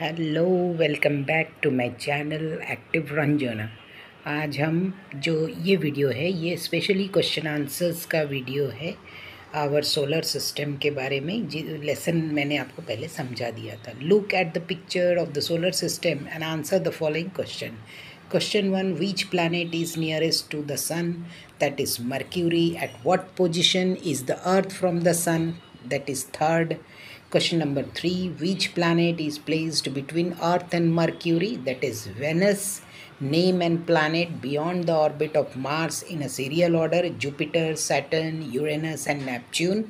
Hello, welcome back to my channel active Ranjana. आज हम जो ये वीडियो है ये स्पेशली क्वेश्चन आंसर्स का वीडियो है आवर सोलर सिस्टम के बारे में। जी लेसन मैंने आपको पहले समझा दिया था। Look at the picture of the solar system and answer the following question. Question 1. Which planet is nearest to the Sun? That is Mercury. At what position is the Earth from the Sun? That is third. Question number 3. Which planet is placed between Earth and Mercury? That is Venus. Name and planet beyond the orbit of Mars in a serial order: Jupiter, Saturn, Uranus, and Neptune.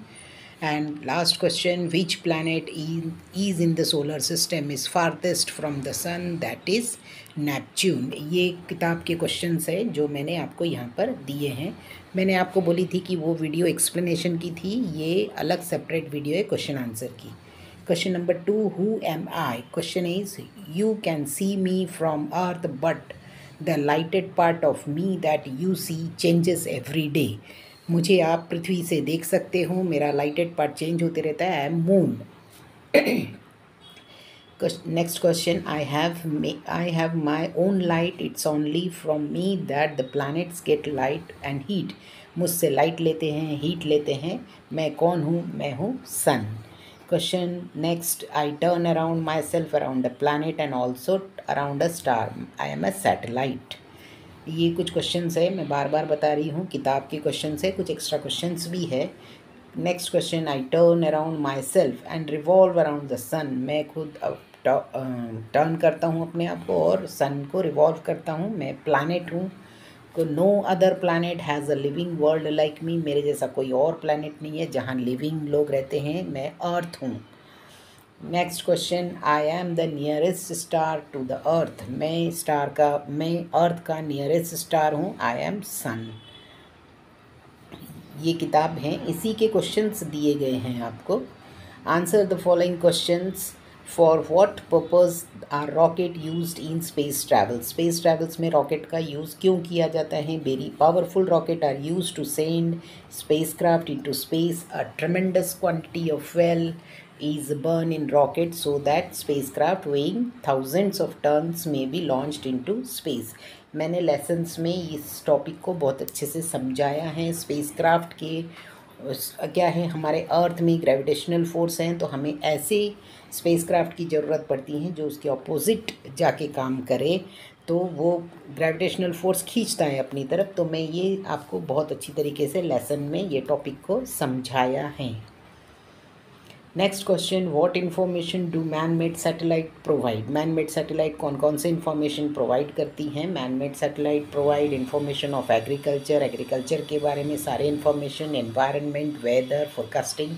And last question, which planet is in the solar system is farthest from the sun? That is Neptune. ये किताब के questions है जो मैंने आपको यहाँ पर दिए हैं। मैंने आपको बोली थी कि वो वीडियो एक्सप्लेनेशन की थी, ये अलग सेपरेट वीडियो है क्वेश्चन आंसर की। Question number 2, who am I? Question is, you can see me from Earth, but the lighted part of me that you see changes every day. मुझे आप पृथ्वी से देख सकते हो, मेरा लाइटेड पार्ट चेंज होते रहता है। I am moon. Next question, I have my own light. It's only from me that the planets get light and heat. मुझसे लाइट लेते हैं, हीट लेते हैं। मैं कौन हूँ? मैं हूँ सन। Question next, I turn around myself around a planet and also around a star. I am a satellite. ये कुछ क्वेश्चंस है, मैं बार बार बता रही हूँ, किताब के क्वेश्चंस है, कुछ एक्स्ट्रा क्वेश्चंस भी है। Next question, I turn around myself and revolve around the sun. मैं खुद टर्न करता हूँ अपने आप को और सन को रिवॉल्व करता हूँ। मैं प्लैनेट हूँ। को no other planet has a living world like me. मेरे जैसा कोई और प्लैनेट नहीं है जहाँ लिविंग लोग रहते हैं। मैं अर्थ हूँ। Next question, I am the nearest star to the earth. मैं अर्थ का नियरेस्ट स्टार हूँ। I am sun. ये किताब है, इसी के क्वेश्चंस दिए गए हैं आपको। Answer the following questions. For what purpose are rocket used in space travel. Space travels में रॉकेट का यूज़ क्यों किया जाता है? Very powerful rocket are used to send spacecraft into space. A tremendous quantity of fuel is burned in rockets so that spacecraft weighing thousands of tons may be launched into space. मैंने lessons में इस topic को बहुत अच्छे से समझाया है। Spacecraft के क्या है, हमारे अर्थ में ग्रेविटेशनल फोर्स हैं, तो हमें ऐसे स्पेसक्राफ्ट की ज़रूरत पड़ती है जो उसके ऑपोजिट जाके काम करे, तो वो ग्रेविटेशनल फोर्स खींचता है अपनी तरफ। तो मैं ये आपको बहुत अच्छी तरीके से लेसन में ये टॉपिक को समझाया है। Next question, what information do man made satellite provide. Man made satellite कौन कौन से इन्फॉर्मेशन प्रोवाइड करती हैं? Man made satellite provide information of agriculture, agriculture के बारे में सारे information, environment, weather, forecasting,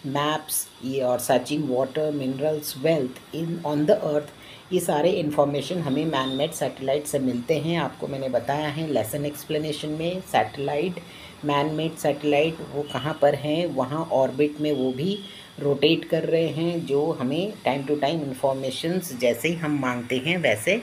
maps, ये और searching water, minerals, wealth in on the earth. ये सारे इन्फॉर्मेशन हमें मैन मेड सैटेलाइट से मिलते हैं। आपको मैंने बताया है लेसन एक्सप्लेनेशन में। सैटेलाइट, मैन मेड सैटेलाइट वो कहाँ पर हैं? वहाँ ऑर्बिट में वो भी रोटेट कर रहे हैं, जो हमें टाइम टू टाइम इन्फॉर्मेशंस जैसे ही हम मांगते हैं वैसे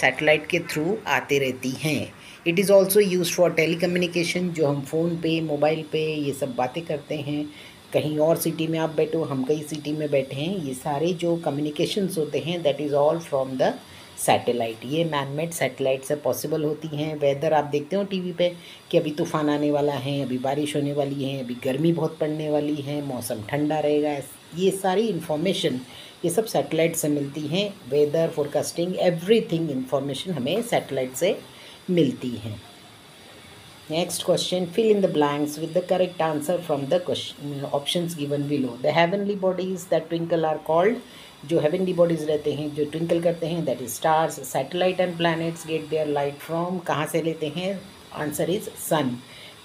सैटेलाइट के थ्रू आते रहती हैं। It is also use for telecommunication, जो हम फ़ोन पे, मोबाइल पे ये सब बातें करते हैं। कहीं और सिटी में आप बैठो, हम कई सिटी में बैठे हैं, ये सारे जो कम्युनिकेशंस होते हैं that is all from the satellite. ये मैनमेड सैटेलाइट से पॉसिबल होती हैं। वेदर आप देखते हो टीवी पे कि अभी तूफ़ान आने वाला है, अभी बारिश होने वाली है, अभी गर्मी बहुत पड़ने वाली है, मौसम ठंडा रहेगा। ये सारी इन्फॉर्मेशन ये सब सैटेलाइट से मिलती हैं। वेदर, फोरकास्टिंग, एवरीथिंग इन्फॉर्मेशन हमें सैटेलाइट से मिलती हैं। Next question, fill in the blanks with the correct answer from the question options given below. The heavenly bodies that twinkle are called, जो heavenly bodies रहते हैं जो twinkle करते हैं, that is stars. Satellite and planets get their light from, कहाँ से लेते हैं? Answer is sun.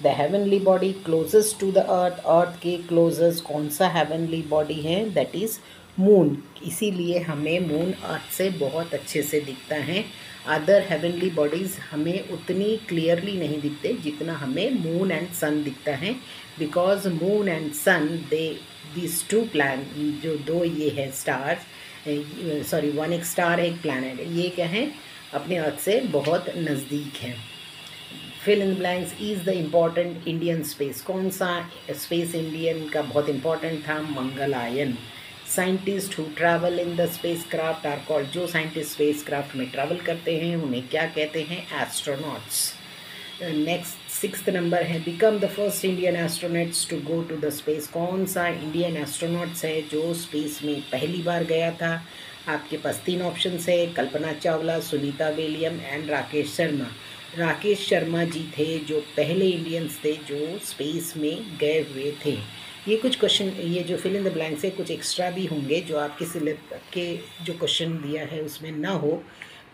The heavenly body closest to the earth, earth के closest कौन सा heavenly body है? That is moon. इसीलिए हमें मून अर्थ से बहुत अच्छे से दिखता है। अदर हेवनली बॉडीज़ हमें उतनी क्लियरली नहीं दिखते जितना हमें मून एंड सन दिखता है, because moon and sun this two planet, जो दो ये है स्टार्स, सॉरी वन एक स्टार है, एक प्लानट है, ये क्या है अपने अर्थ से बहुत नज़दीक है। Fill in blanks, is the important Indian space. कौन सा स्पेस इंडियन का बहुत इम्पॉर्टेंट था? Mangalyaan. Scientist who travel in the space craft are called, जो साइंटिस्ट स्पेस क्राफ्ट में ट्रैवल करते हैं उन्हें क्या कहते हैं? एस्ट्रोनॉट्स। नेक्स्ट 6th नंबर है, become the first Indian astronauts to go to the space. कौन सा इंडियन एस्ट्रोनॉट्स है जो स्पेस में पहली बार गया था? आपके पास 3 ऑप्शंस है, कल्पना चावला, सुनीता विलियम एंड राकेश शर्मा। राकेश शर्मा जी थे जो पहले इंडियंस थे जो स्पेस में गए हुए थे। ये कुछ क्वेश्चन, ये जो फिल इन द ब्लैंक्स है कुछ एक्स्ट्रा भी होंगे जो आपके सिलेबस के जो क्वेश्चन दिया है उसमें ना हो,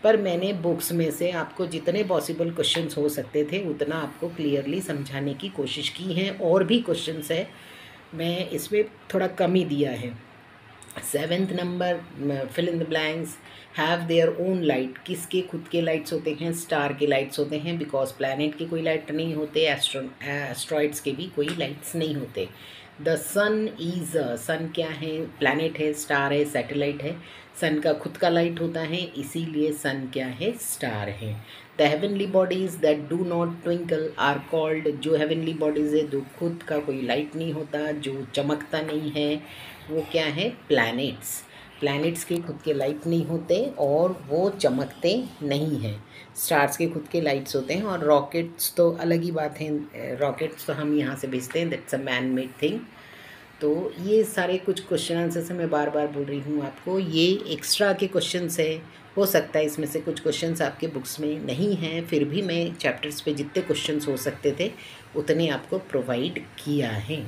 पर मैंने बुक्स में से आपको जितने पॉसिबल क्वेश्चंस हो सकते थे उतना आपको क्लियरली समझाने की कोशिश की है। और भी क्वेश्चंस है, मैं इसमें थोड़ा कम ही दिया है। 7th number, fill in the blanks, have their own light. किसके खुद के लाइट्स होते हैं? स्टार के लाइट्स होते हैं, बिकॉज प्लैनेट के कोई लाइट नहीं होते, एस्ट्रॉइड्स के भी कोई लाइट्स नहीं होते। द सन इज़, सन क्या है? प्लैनेट है, स्टार है, सैटेलाइट है। सन का खुद का लाइट होता है, इसीलिए सन क्या है? स्टार है। The heavenly bodies that do not twinkle are called, जो हेवनली बॉडीज़ है जो खुद का कोई लाइट नहीं होता, जो चमकता नहीं है, वो क्या है? प्लैनेट्स। प्लैनेट्स के खुद के लाइट नहीं होते और वो चमकते नहीं हैं। स्टार्स के खुद के लाइट्स होते हैं। और रॉकेट्स तो अलग ही बात है, रॉकेट्स तो हम यहाँ से भेजते हैं, that's a man made thing. तो ये सारे कुछ क्वेश्चन आंसर्स मैं बार बार बोल रही हूँ आपको, ये एक्स्ट्रा के क्वेश्चंस है। हो सकता है इसमें से कुछ क्वेश्चंस आपके बुक्स में नहीं हैं, फिर भी मैं चैप्टर्स पे जितने क्वेश्चंस हो सकते थे उतने आपको प्रोवाइड किया है।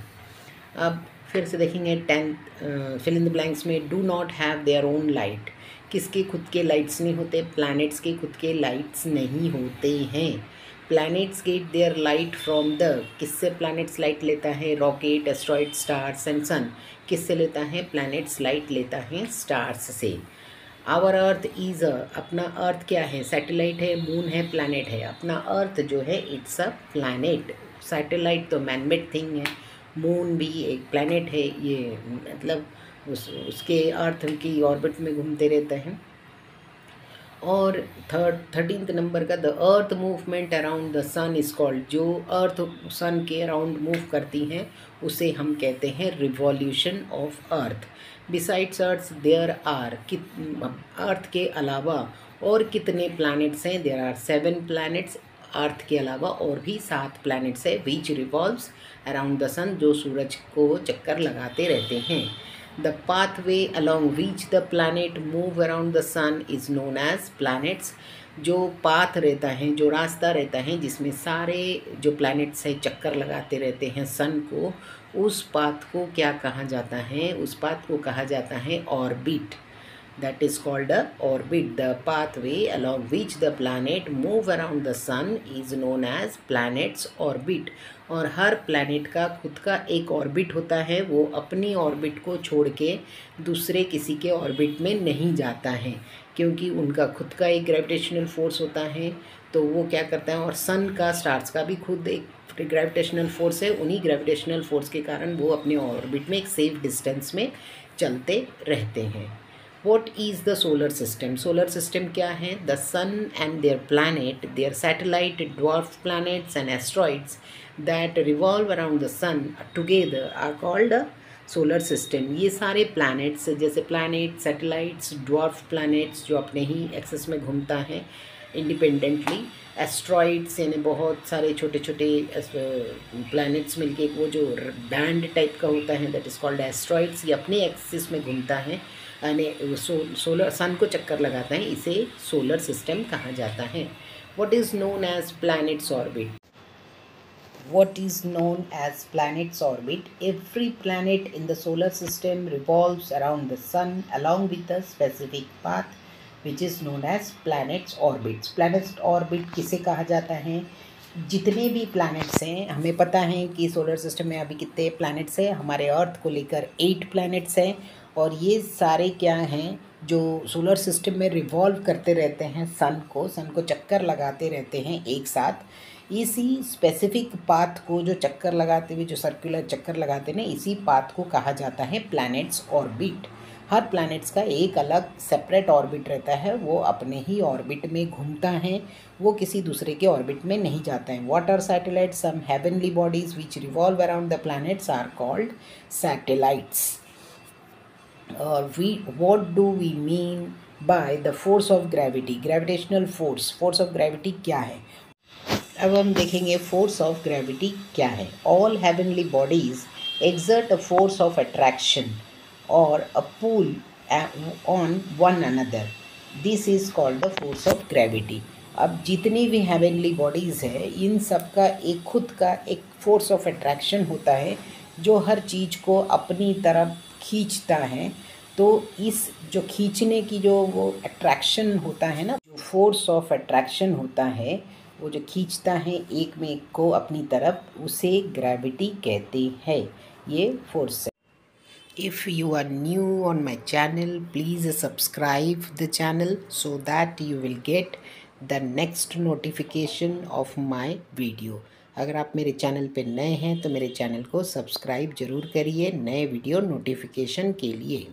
अब फिर से देखेंगे 10th fill in the blanks में, do not have their own light. किसके खुद के लाइट्स नहीं होते? प्लैनेट्स के खुद के लाइट्स नहीं होते हैं। Planets get their light from the, किससे प्लैनेट्स लाइट लेता है? Rocket, asteroid, stars and sun. किससे लेता है? प्लैनेट्स लाइट लेता है स्टार्स से। आवर अर्थ इज़, अपना अर्थ क्या है? सैटेलाइट है, मून है, प्लैनेट है। अपना अर्थ जो है इट्स अ प्लैनेट। सैटेलाइट तो मैनमेड थिंग है, मून भी एक प्लैनेट है, ये मतलब उसके अर्थ की ऑर्बिट में घूमते रहते हैं। और 13th नंबर का, the earth movement around the sun is called, जो अर्थ सन के अराउंड मूव करती हैं उसे हम कहते हैं revolution of earth. Besides earth there are, earth के अलावा और कितने प्लैनेट्स हैं? There are 7 planets. अर्थ के अलावा और भी 7 प्लैनेट्स है which revolves around the sun, जो सूरज को चक्कर लगाते रहते हैं। The pathway along which the planet move around the sun is known as planets. जो पाथ रहता है, जो रास्ता रहता है जिसमें सारे जो प्लैनेट्स है चक्कर लगाते रहते हैं सन को, उस पाथ को क्या कहा जाता है? उस पाथ को कहा जाता है orbit. That is called a orbit. The pathway along which the planet move around the sun is known as planet's orbit. और हर प्लैनेट का खुद का एक ऑर्बिट होता है, वो अपनी ऑर्बिट को छोड़ के दूसरे किसी के ऑर्बिट में नहीं जाता है, क्योंकि उनका खुद का एक ग्रेविटेशनल फोर्स होता है। तो वो क्या करता है, और सन का, स्टार्स का भी खुद एक ग्रेविटेशनल फोर्स है, उन्हीं ग्रेविटेशनल फोर्स के कारण वो अपने ऑर्बिट में एक सेफ डिस्टेंस में चलते रहते हैं। What is the solar system? Solar system क्या है? The sun and their planet, their satellite, dwarf planets and asteroids that revolve around the sun together are called a solar system. ये सारे planets, जैसे planet, satellites, dwarf planets जो अपने ही access में घूमता है इंडिपेंडेंटली, एस्ट्रॉइड्स यानी बहुत सारे छोटे छोटे प्लैनेट्स मिलके वो जो बैंड टाइप का होता है, दैट इज़ कॉल्ड एस्ट्रॉइड्स, ये अपने एक्सिस में घूमता है यानी सोलर सन को चक्कर लगाता है, इसे सोलर सिस्टम कहा जाता है। What is known as planets orbit? What is known as planet's orbit? Every planet in the solar system revolves around the sun along with a specific path which is known as planet's orbits. Planet's orbit किसे कहा जाता है? जितने भी planets हैं, हमें पता है कि सोलर सिस्टम में अभी कितने प्लैनेट्स हैं, हमारे अर्थ को लेकर 8 प्लैनेट्स हैं, और ये सारे क्या हैं जो सोलर सिस्टम में रिवॉल्व करते रहते हैं, सन को चक्कर लगाते रहते हैं एक साथ। इसी स्पेसिफिक पाथ को जो चक्कर लगाते हुए, जो सर्कुलर चक्कर लगाते हैं, इसी पाथ को कहा जाता है प्लैनेट्स ऑर्बिट। हर प्लैनेट्स का एक अलग सेपरेट ऑर्बिट रहता है, वो अपने ही ऑर्बिट में घूमता है, वो किसी दूसरे के ऑर्बिट में नहीं जाता है। What are satellites? Some heavenly bodies which revolve around the planets are called satellites. और what do we mean by the force of gravity? Gravitational force of gravity क्या है? अब हम देखेंगे फोर्स ऑफ ग्रेविटी क्या है. All heavenly bodies exert a force of attraction or a pull on one another. This is called the force of gravity. अब जितनी भी हेवनली बॉडीज़ है इन सब का एक खुद का एक फोर्स ऑफ अट्रैक्शन होता है जो हर चीज़ को अपनी तरफ खींचता है. तो इस जो खींचने की जो वो अट्रैक्शन होता है ना, जो फोर्स ऑफ अट्रैक्शन होता है वो जो खींचता है एक में एक को अपनी तरफ, उसे ग्रेविटी कहते हैं. ये फोर्स है. If you are new on my channel, please subscribe the channel so that you will get the next notification of my video. अगर आप मेरे चैनल पे नए हैं तो मेरे चैनल को सब्सक्राइब ज़रूर करिए नए वीडियो नोटिफिकेशन के लिए.